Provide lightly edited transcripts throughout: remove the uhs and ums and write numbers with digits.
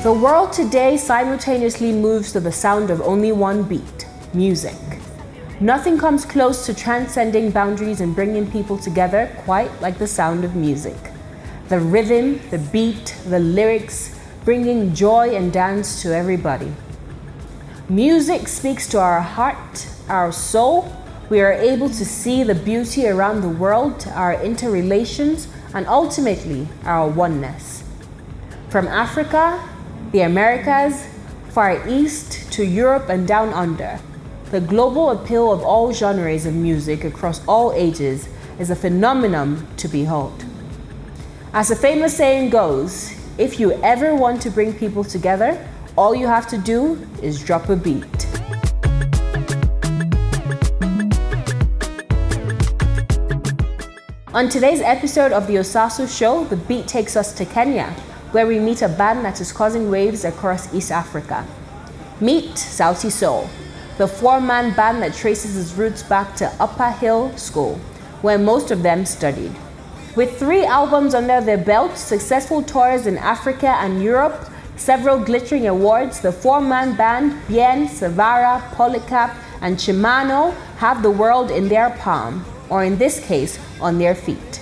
The world today simultaneously moves to the sound of only one beat, music. Nothing comes close to transcending boundaries and bringing people together quite like the sound of music. The rhythm, the beat, the lyrics, bringing joy and dance to everybody. Music speaks to our heart, our soul. We are able to see the beauty around the world, our interrelations, and ultimately our oneness. From Africa, the Americas, Far East to Europe and down under, the global appeal of all genres of music across all ages is a phenomenon to behold. As the famous saying goes, if you ever want to bring people together, all you have to do is drop a beat. On today's episode of the Osasu Show, the beat takes us to Kenya, where we meet a band that is causing waves across East Africa. Meet Sauti Sol, the four-man band that traces its roots back to Upper Hill School, where most of them studied. With 3 albums under their belt, successful tours in Africa and Europe, several glittering awards, the four-man band Bien, Savara, Polycap, and Chimano have the world in their palm, or in this case, on their feet.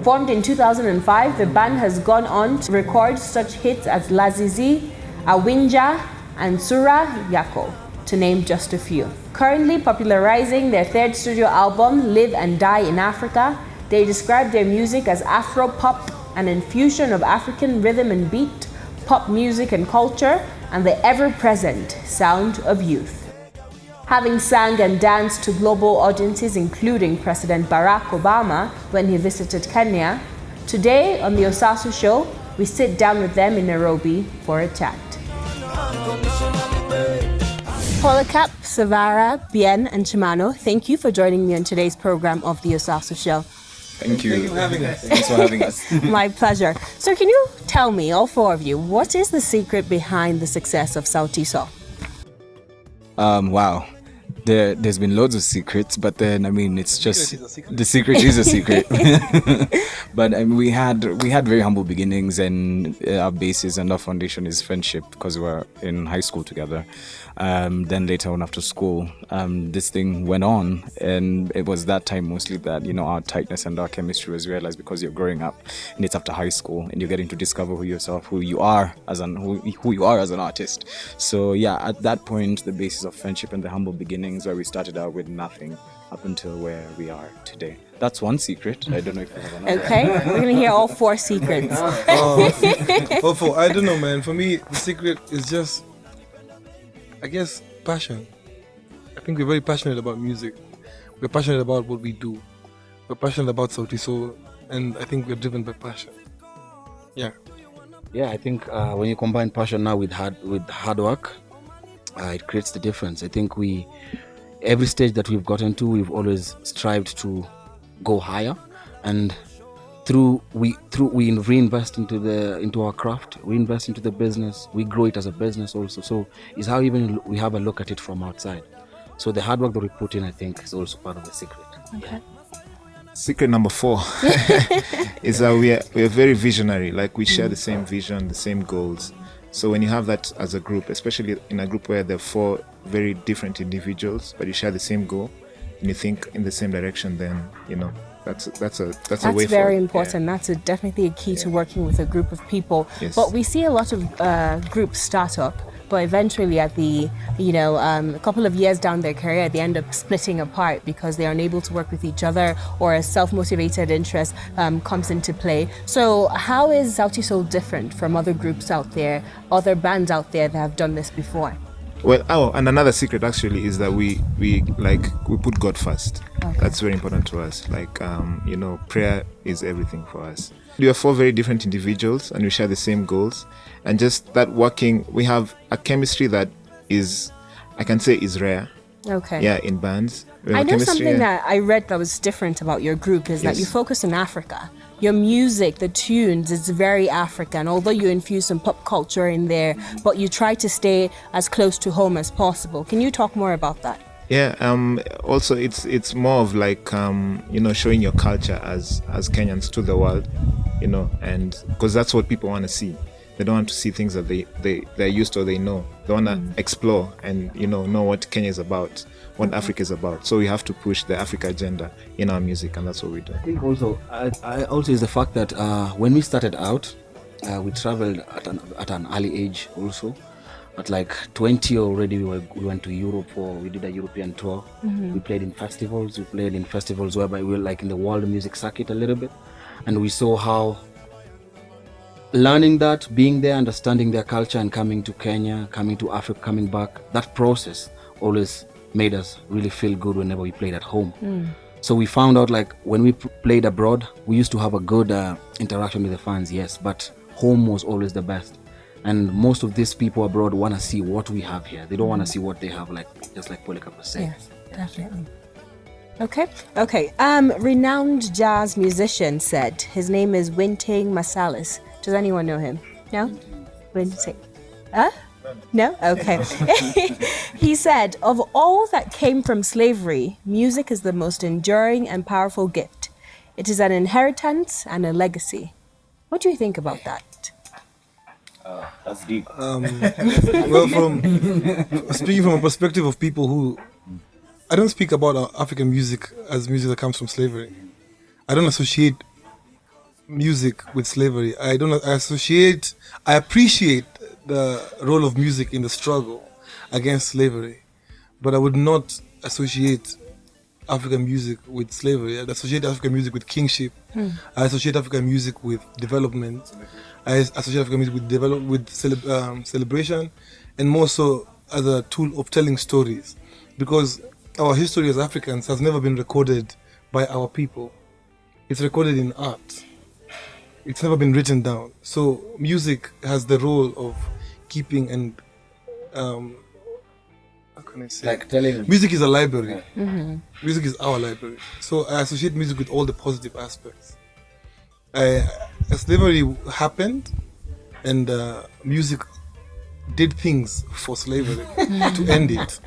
Formed in 2005, the band has gone on to record such hits as Lazizi, Awinja, and Sura Yako, to name just a few. Currently popularizing their 3rd studio album, Live and Die in Africa, they describe their music as Afro-pop, an infusion of African rhythm and beat, pop music and culture, and the ever-present sound of youth. Having sang and danced to global audiences, including President Barack Obama when he visited Kenya, today on the Osasu Show, we sit down with them in Nairobi for a chat. Polycap, Savara, Bien, and Chimano, thank you for joining me on today's program of the Osasu Show. Thank you. Thanks for having us. My pleasure. So can you tell me, all 4 of you, what is the secret behind the success of Sauti Sol? Wow. There's been loads of secrets, but then it's just the secret is a secret. But we had very humble beginnings, and our basis and our foundation is friendship because we were in high school together. Then later on after school, this thing went on, and it was that time mostly that our tightness and our chemistry was realized because you're growing up, and it's after high school, and you're getting to discover who you are as an artist. So yeah, at that point, the basis of friendship and the humble beginnings, where we started out with nothing, up until where we are today. That's one secret. I don't know if you have another. Okay, we're gonna hear all 4 secrets. All 4. I don't know, man. For me, the secret is just, I guess, passion. I think we're very passionate about music. We're passionate about what we do. We're passionate about Sauti Sol, and I think we're driven by passion. Yeah. Yeah, I think when you combine passion now with hard work, it creates the difference. I think every stage that we've gotten to, we've always strived to go higher, and we reinvest into our craft, we invest into the business, we grow it as a business also. So it's how even we have a look at it from outside. So the hard work that we put in, I think, is also part of the secret. Okay. Yeah. Secret number 4 is that we are very visionary. Like, we share the same vision, the same goals. So when you have that as a group, especially in a group where there are 4 very different individuals, but you share the same goal and you think in the same direction, then that's a way forward. That's very important. Yeah. That's definitely a key to working with a group of people. Yes. But we see a lot of groups start up, but eventually at the a couple of years down their career, they end up splitting apart because they are unable to work with each other, or a self-motivated interest comes into play. So how is Sauti Sol different from other groups out there, other bands out there that have done this before? Well, and another secret actually is that we put God first. Okay. That's very important to us. Prayer is everything for us. We are 4 very different individuals, and we share the same goals. And just that working, we have a chemistry that is, I can say, is rare. Okay. Yeah, in bands. I know something that I read that was different about your group is that you focus on Africa. Your music, the tunes, is very African, although you infuse some pop culture in there, but you try to stay as close to home as possible. Can you talk more about that? Yeah, also it's more of showing your culture as Kenyans to the world, and because that's what people want to see. They don't want to see things that they're used to or they know. They want to explore and, know what Kenya is about, what Africa is about. So we have to push the Africa agenda in our music, and that's what we do. I think also, I also is the fact that when we started out, we traveled at an early age also. At like 20 already, we went to Europe we did a European tour. We played in festivals. Whereby we were like in the world music circuit a little bit. And we saw how learning that, being there, understanding their culture, and coming to Kenya, coming to Africa, coming back, that process always made us really feel good whenever we played at home. So we found out like when we played abroad, we used to have a good interaction with the fans, yes, but home was always the best. And most of these people abroad want to see what we have here. They don't want to see what they have, just like Polycarp was saying. Yes, definitely. Okay. Renowned jazz musician said his name is Wynting Marsalis. Does anyone know him? No? Wynting. No? Okay. He said, of all that came from slavery, music is the most enduring and powerful gift. It is an inheritance and a legacy. What do you think about that? That's deep. Well, speaking from a perspective of people who, I don't speak about African music as music that comes from slavery. I don't associate music with slavery. I appreciate the role of music in the struggle against slavery, but I would not associate African music with slavery. I associate African music with kingship. I associate African music with development. I associate African music with celebration, and more so as a tool of telling stories, because our history as Africans has never been recorded by our people. It's recorded in art. It's never been written down. So music has the role of keeping and how can I say? Like telling. Music is a library. Music is our library. So I associate music with all the positive aspects. Slavery happened, and music did things for slavery to end it.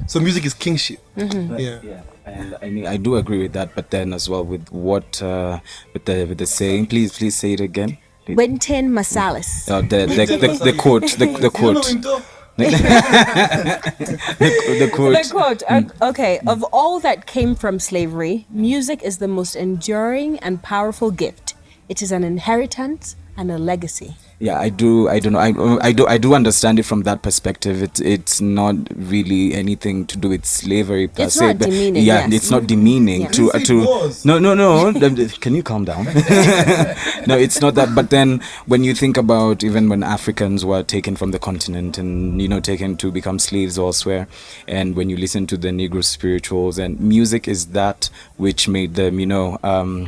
So music is kingship. Yeah. And I mean, I do agree with that, but then as well with what with the saying. Please say it again. Wynting Marsalis. The quote. The quote. Okay. Of all that came from slavery, music is the most enduring and powerful gift. It is an inheritance and a legacy. Yeah, I do understand it from that perspective. It's not really anything to do with slavery per It's se. not demeaning, Yeah, yes. it's not demeaning Yeah. to No. Can you calm down? No, it's not that. But then when you think about even when Africans were taken from the continent and taken to become slaves elsewhere, and when you listen to the Negro spirituals, and music is that which made them,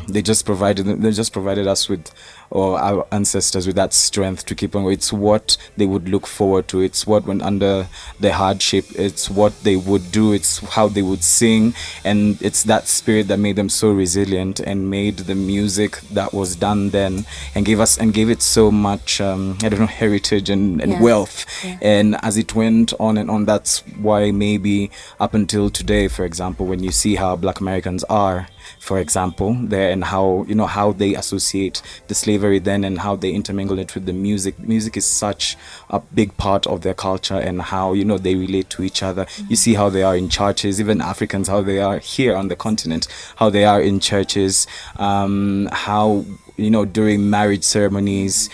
they just provided us with, or our ancestors with, that strength to keep on. It's what they would look forward to. It's what, when under the hardship, it's what they would do. It's how they would sing, and it's that spirit that made them so resilient and made the music that was done then and gave it so much heritage and Yes. wealth. Yeah. And as it went on and on, that's why maybe up until today, for example, when you see how Black Americans are, for example, there, and how they associate the slavery then and how they intermingle it with the music. Music is such a big part of their culture, and how they relate to each other. You see how they are in churches, even Africans, how they are here on the continent, how they are in churches, how during marriage ceremonies,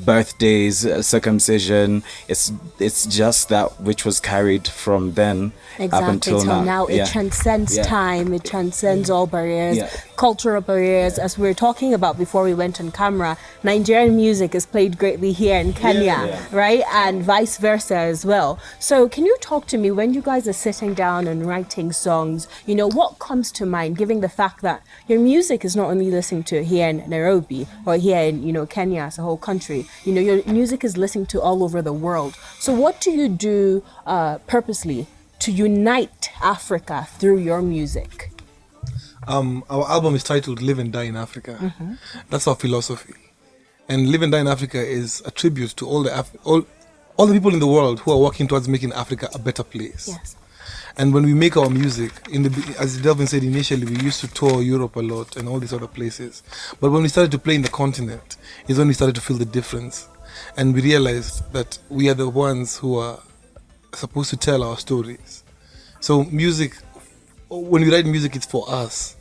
birthdays, circumcision. It's just that which was carried from then Exactly. up until now. It transcends time. It transcends all barriers, Yeah. cultural barriers. As we were talking about before we went on camera, Nigerian music is played greatly here in Kenya, right? And vice versa as well. So can you talk to me, when you guys are sitting down and writing songs, what comes to mind, given the fact that your music is not only listened to here in Nairobi or here in, Kenya as a whole country, your music is listened to all over the world. So what do you do purposely to unite Africa through your music? Our album is titled Live and Die in Africa. That's our philosophy. And Live and Die in Africa is a tribute to all the people in the world who are working towards making Africa a better place. Yes. And when we make our music, as Delvin said initially, we used to tour Europe a lot and all these other places. But when we started to play in the continent, is when we started to feel the difference and we realized that we are the ones who are supposed to tell our stories. So music, when we write music, it's for us,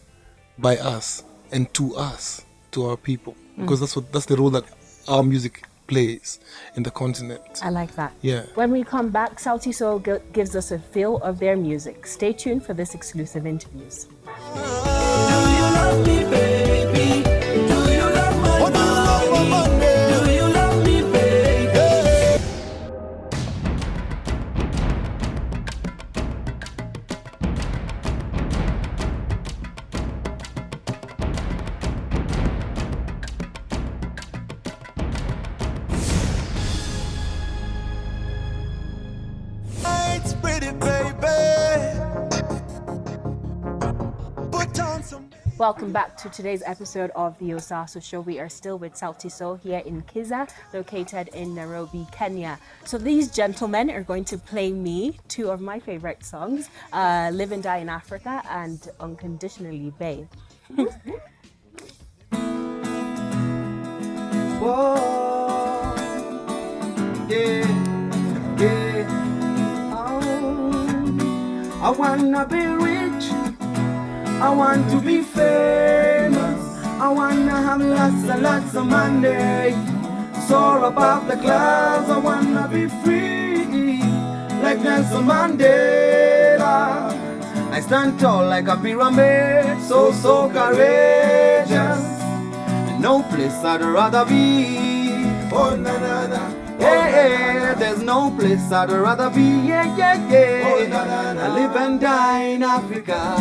by us, and to us, to our people, because that's the role that our music plays in the continent. I like that. Yeah. When we come back, Sauti Soul gives us a feel of their music. Stay tuned for this exclusive interviews. Do you love me, baby? Do you love my money? Do you love me, baby? It's pretty, baby. Put on some. Welcome back to today's episode of the Osasu Show. We are still with Sauti Soul here in Kiza, located in Nairobi, Kenya. So these gentlemen are going to play me two of my favorite songs, Live and Die in Africa and Unconditionally Babe. Whoa, yeah, yeah. Oh, I wanna be rich. I want to be famous. I wanna have lots and lots of money. Soar above the clouds. I wanna be free, like Nelson Mandela. I stand tall like a pyramid, so courageous. No place I'd rather be. Oh na na na. Yeah, there's no place I'd rather be. Yeah. Oh, na, na, na. I live and die in Africa.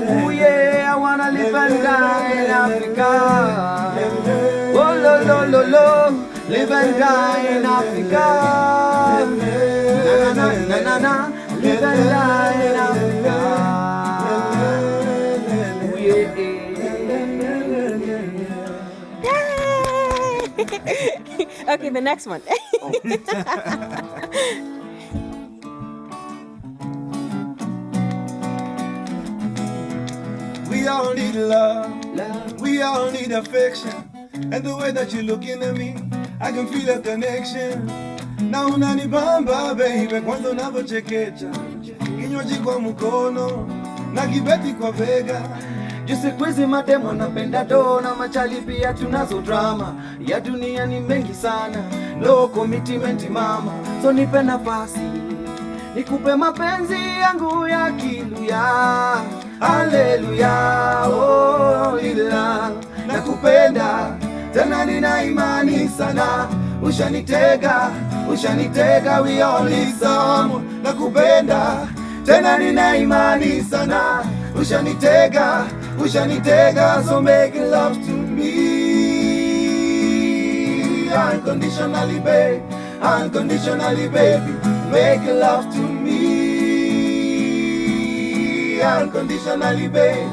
Oh yeah, I wanna live and die in Africa. Oh lo, live and die in Africa. Na. Live and die in Africa. Oh yeah. Okay, the next one. We all need love. We all need affection. And the way that you're looking at me, I can feel a connection. Na unanibamba baby, kwanza unavyochekecha, kinywaji kwa mkono na kibeti kwa vega. Siku hizi mademo napenda do na machali pia tunazo drama. Ya dunia ni mengi sana, no commitment mama. So nipe nafasi, nikupe mapenzi yangu ya kiluya. Haleluya, oh ila nakupenda, tena nina imani sana. Ushanitega, we all need someone. Nakupenda, tena nina imani sana. Ushanitega, so make love to me. Unconditionally, baby, make love to me. Unconditionally, baby.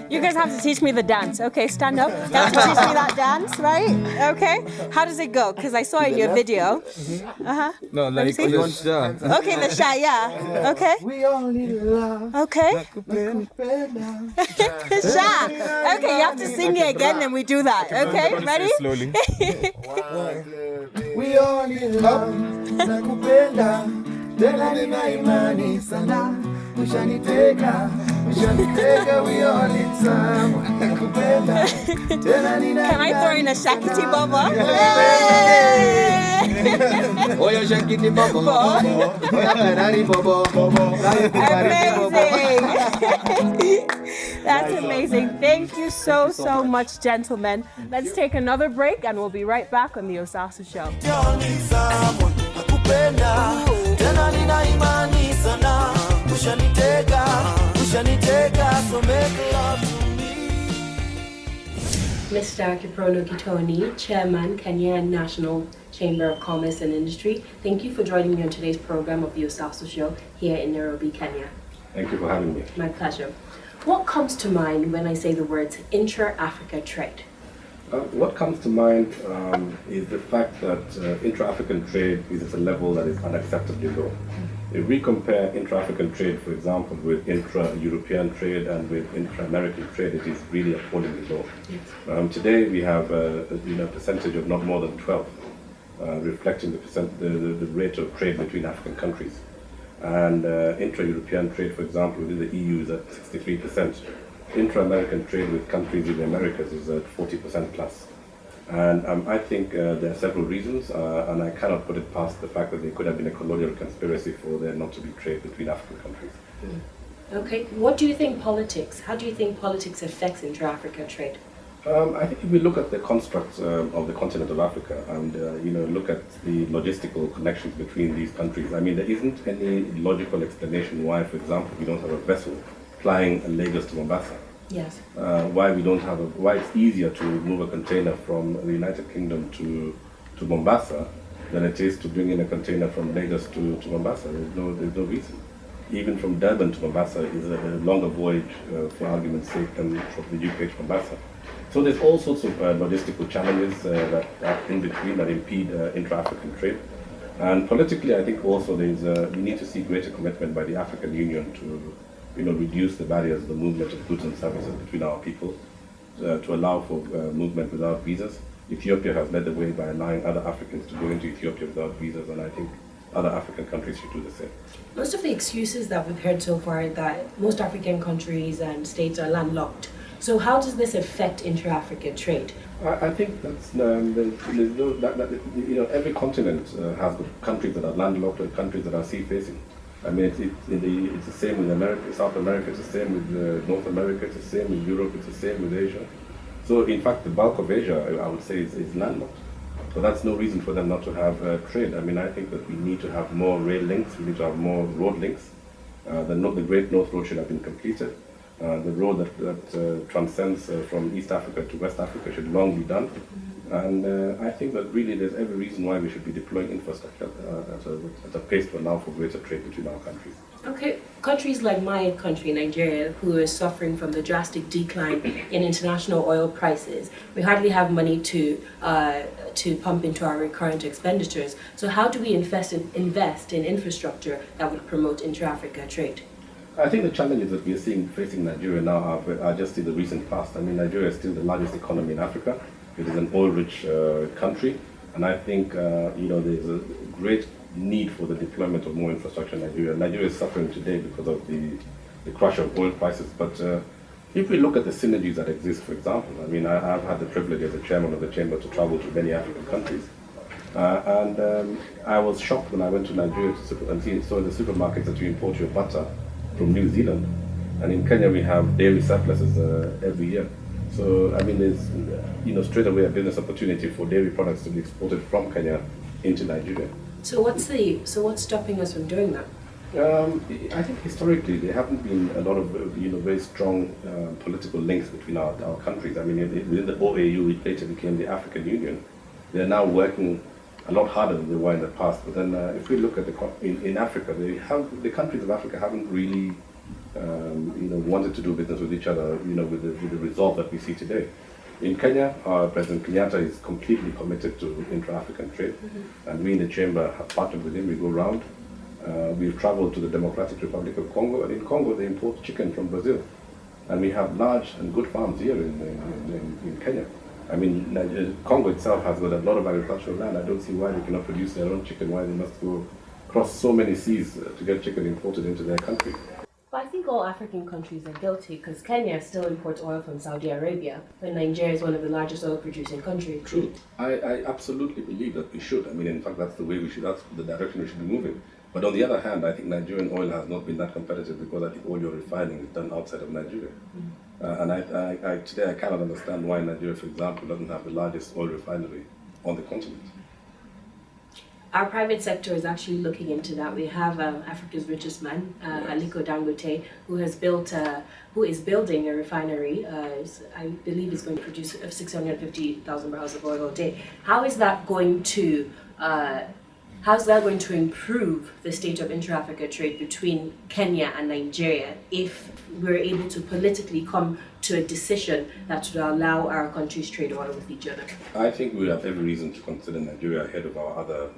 You guys have to teach me the dance. Okay, stand up. You have to teach me that dance, right? Okay. How does it go? Because I saw it in your video. No, like see? the shot. Okay, the shot, yeah. Okay. We all need love. Okay. Shot. Okay, you have to sing it again, then we do that. Okay, ready? Slowly. We all need love. Nakupenda, tena nina imani sana. Ushanitega, we all need someone. Nakupenda, tena nina. Can I throw in a Shakiti Baba? Oh, your Shakiti Baba. Oh, your Ferrari Baba. Amazing. That's amazing. Thank you so much, gentlemen. Let's take another break and we'll be right back on the Osasu Show. Mr. Kiprono Gitoni, Chairman, Kenya National Chamber of Commerce and Industry, thank you for joining me on today's program of the Osasu Show here in Nairobi, Kenya. Thank you for having me. My pleasure. What comes to mind when I say the words intra-Africa trade? What comes to mind is the fact that intra-African trade is at a level that is unacceptably low. If we compare intra-African trade, for example, with intra-European trade and with intra-American trade, it is really appallingly low. Yes. Today we have a percentage of not more than 12, reflecting the rate of trade between African countries. And intra-European trade, for example, within the EU is at 63%. Intra-American trade with countries in the Americas is at 40% plus. And I think there are several reasons, and I cannot put it past the fact that there could have been a colonial conspiracy for there not to be trade between African countries. Okay, what do you think how do you think politics affects intra-Africa trade? I think if we look at the construct of the continent of Africa and look at the logistical connections between these countries, I mean, there isn't any logical explanation why, for example, we don't have a vessel flying Lagos to Mombasa. Yes. Why it's easier to move a container from the United Kingdom to Mombasa than it is to bring in a container from Lagos to Mombasa. There's no reason. Even from Durban to Mombasa is a longer voyage, for argument's sake, than from the UK to Mombasa. So there's all sorts of logistical challenges that are in between that impede intra-African trade. And politically, I think also we need to see greater commitment by the African Union to reduce the barriers of the movement of goods and services between our people, to allow for movement without visas. Ethiopia has led the way by allowing other Africans to go into Ethiopia without visas, and I think other African countries should do the same. Most of the excuses that we've heard so far are that most African countries and states are landlocked. So how does this affect intra-African trade? I think that's every continent has countries that are landlocked and countries that are sea-facing. I mean, it's the same with America, South America, it's the same with North America, it's the same with Europe, it's the same with Asia. So, in fact, the bulk of Asia, I would say, is landlocked. But that's no reason for them not to have trade. I mean, I think that we need to have more rail links, we need to have more road links. The Great North Road should have been completed. The road that transcends from East Africa to West Africa should long be done. And I think that really there's every reason why we should be deploying infrastructure at a pace to allow for greater trade between our countries. Okay, countries like my country, Nigeria, who is suffering from the drastic decline in international oil prices, we hardly have money to pump into our recurrent expenditures. So how do we invest in infrastructure that would promote intra-Africa trade? I think the challenges that we are facing Nigeria now are just in the recent past. I mean, Nigeria is still the largest economy in Africa. It is an oil-rich country, and I think there's a great need for the deployment of more infrastructure in Nigeria. Nigeria is suffering today because of the crash of oil prices, but if we look at the synergies that exist, for example, I mean, I've had the privilege as the chairman of the chamber to travel to many African countries, and I was shocked when I went to Nigeria and saw in the supermarkets that you import your butter from New Zealand, and in Kenya we have dairy surpluses every year. So I mean, there's straight away a business opportunity for dairy products to be exported from Kenya into Nigeria. So what's stopping us from doing that? I think historically there haven't been a lot of very strong political links between our countries. I mean, within the OAU, which later became the African Union, they're now working a lot harder than they were in the past. But then, if we look at in Africa, the countries of Africa haven't really wanted to do business with each other, with the resolve that we see today. In Kenya, our President Kenyatta is completely committed to intra-African trade, and we in the chamber have partnered with him. We go around. We've traveled to the Democratic Republic of Congo, and in Congo they import chicken from Brazil, and we have large and good farms here in Kenya. I mean, Congo itself has got a lot of agricultural land. I don't see why they cannot produce their own chicken, why they must go cross so many seas to get chicken imported into their country. But I think all African countries are guilty because Kenya still imports oil from Saudi Arabia, when Nigeria is one of the largest oil-producing countries. True. I absolutely believe that we should. I mean, in fact, that's the way we should. That's the direction we should be moving. But on the other hand, I think Nigerian oil has not been that competitive because I think all your refining is done outside of Nigeria. And today I cannot understand why Nigeria, for example, doesn't have the largest oil refinery on the continent. Our private sector is actually looking into that. We have Africa's richest man, Aliko Dangote, who is building a refinery. I believe is going to produce 650,000 barrels of oil a day. How is that going to How's that going to improve the state of intra-Africa trade between Kenya and Nigeria if we're able to politically come to a decision that would allow our countries trade oil with each other? I think we have every reason to consider Nigeria ahead of our other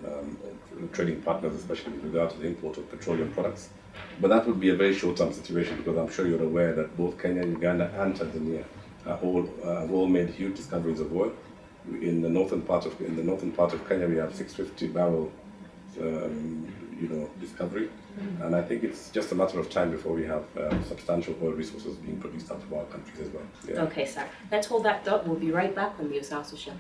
trading partners, especially with regard to the import of petroleum products. But that would be a very short-term situation, because I'm sure you're aware that both Kenya, Uganda, and Tanzania have all made huge discoveries of oil. In the northern part of Kenya, we have 650 barrel discovery, and I think it's just a matter of time before we have substantial oil resources being produced out of our countries as well. Yeah. Okay, sir. Let's hold that thought. We'll be right back on the Osasu Show.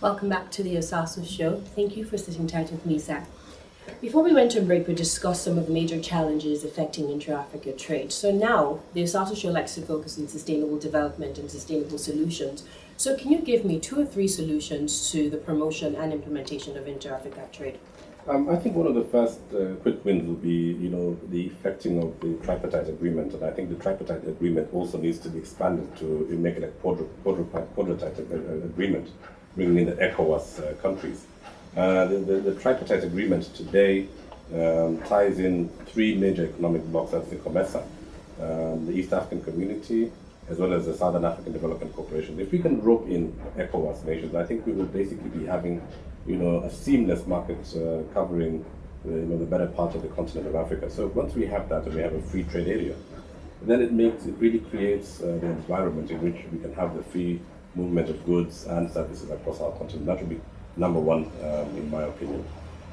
Welcome back to the Osasu Show. Thank you for sitting tight with me, sir. Before we went to break, we discussed some of the major challenges affecting intra-Africa trade. So now, the Osasu Show likes to focus on sustainable development and sustainable solutions. So can you give me 2 or 3 solutions to the promotion and implementation of inter-Africa trade? I think one of the first quick wins will be, the effecting of the tripartite agreement, and I think the tripartite agreement also needs to be expanded to make it a quadripartite agreement, bringing in the ECOWAS countries. The tripartite agreement today ties in 3 major economic blocs. That's the COMESA, the East African Community, as well as the Southern African Development Corporation. If we can rope in ECOWAS nations, I think we will basically be having, a seamless market covering, the better part of the continent of Africa. So once we have that and we have a free trade area, then it really creates the environment in which we can have the free movement of goods and services across our continent. That would be number 1, in my opinion.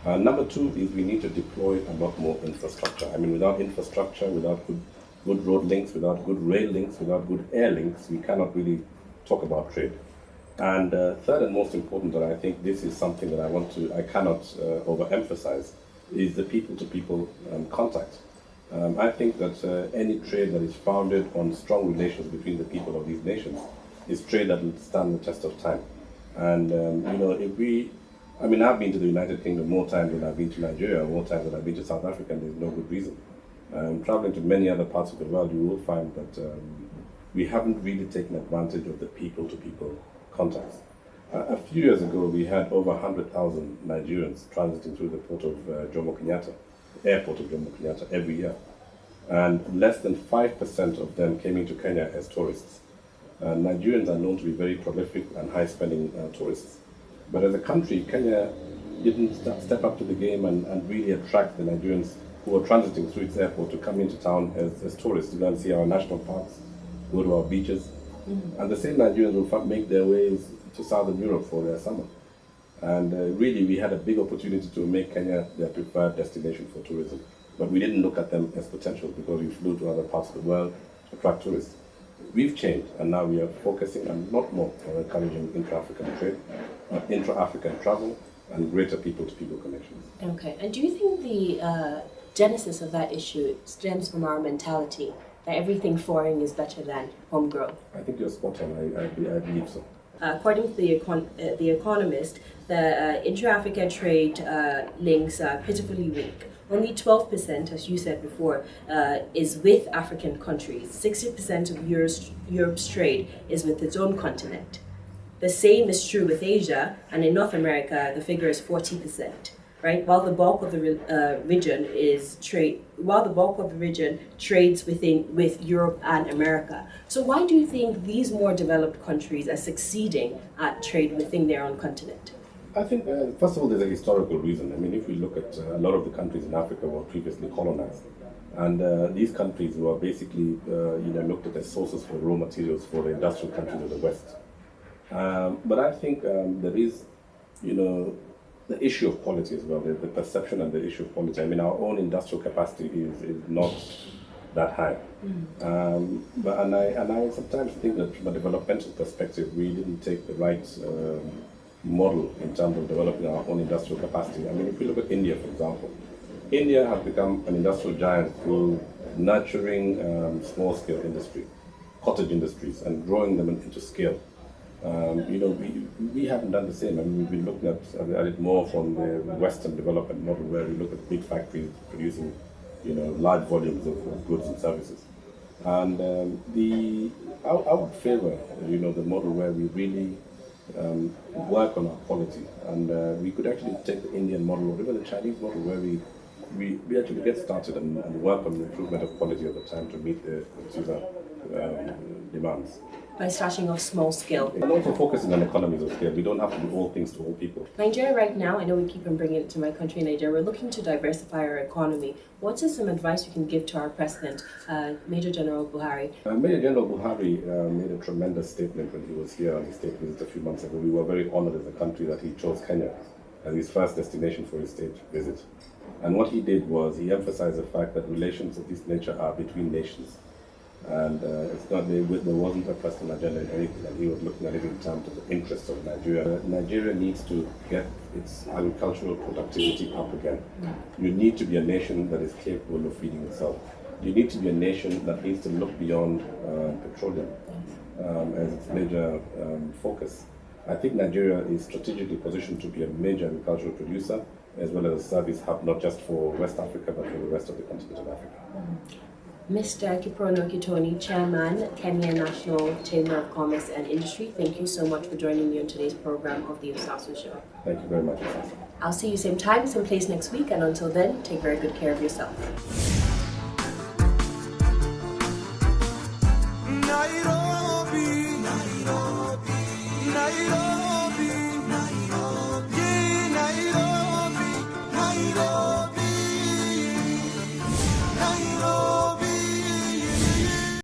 Number 2 is we need to deploy a lot more infrastructure. I mean, without infrastructure, without good road links, without good rail links, without good air links, we cannot really talk about trade. And third and most important, and I think this is something that I cannot overemphasize, is the people-to-people contact. I think that any trade that is founded on strong relations between the people of these nations is trade that will stand the test of time. And I've been to the United Kingdom more times than I've been to Nigeria, more times than I've been to South Africa, and there's no good reason. Traveling to many other parts of the world, you will find that we haven't really taken advantage of the people-to-people contacts. A few years ago, we had over 100,000 Nigerians transiting through the port of airport of Jomo Kenyatta every year. And less than 5% of them came into Kenya as tourists. Nigerians are known to be very prolific and high-spending tourists. But as a country, Kenya didn't step up to the game and really attract the Nigerians who are transiting through its airport to come into town as tourists to go and see our national parks, go to our beaches. And the same Nigerians will make their ways to Southern Europe for their summer. And really, we had a big opportunity to make Kenya their preferred destination for tourism. But we didn't look at them as potential because we flew to other parts of the world to attract tourists. We've changed, and now we are focusing a lot more on encouraging intra-African trade, intra-African travel, and greater people-to-people connections. Okay, and do you think the genesis of that issue stems from our mentality that everything foreign is better than homegrown? I think you're spot on. I believe so. According to the Economist, the intra-Africa trade links are pitifully weak. Only 12%, as you said before, is with African countries. 60% of Europe's trade is with its own continent. The same is true with Asia, and in North America, the figure is 40%. Right, while the bulk of the region trades with Europe and America. So why do you think these more developed countries are succeeding at trade within their own continent? I think, first of all, there's a historical reason. I mean, if we look at a lot of the countries in Africa were previously colonized, and these countries were basically, looked at as sources for raw materials for the industrial countries of the West. But I think there is, the issue of quality as well, the perception and the issue of quality. I mean, our own industrial capacity is not that high. But I sometimes think that from a developmental perspective, we didn't take the right model in terms of developing our own industrial capacity. I mean, if we look at India, for example, India has become an industrial giant through nurturing small-scale industry, cottage industries, and growing them into scale. We haven't done the same. I mean, we've been looking at it more from the Western development model, where we look at big factories producing, large volumes of goods and services. And I would favor, the model where we really work on our quality. And we could actually take the Indian model or even the Chinese model where we actually get started and work on the improvement of quality over time to meet the consumer demands. By starting off small scale. And also focusing on economies of scale. We don't have to do all things to all people. Nigeria right now, I know we keep on bringing it to my country, Nigeria, we're looking to diversify our economy. What is some advice you can give to our president, Major General Buhari? Major General Buhari made a tremendous statement when he was here on his state visit a few months ago. We were very honored as a country that he chose Kenya as his first destination for his state visit. And what he did was he emphasized the fact that relations of this nature are between nations. And it's not there wasn't a personal agenda in anything, and he was looking at it in terms of the interests of Nigeria. Nigeria needs to get its agricultural productivity up again. You need to be a nation that is capable of feeding itself. You need to be a nation that needs to look beyond petroleum as its major focus. I think Nigeria is strategically positioned to be a major agricultural producer as well as a service hub, not just for West Africa, but for the rest of the continent of Africa. Mr. Kiprono Kitoni, Chairman, Kenya National Chamber of Commerce and Industry, thank you so much for joining me on today's program of the Osasu Show. Thank you very much, Osasu. I'll see you same time, same place next week, and until then, take very good care of yourself.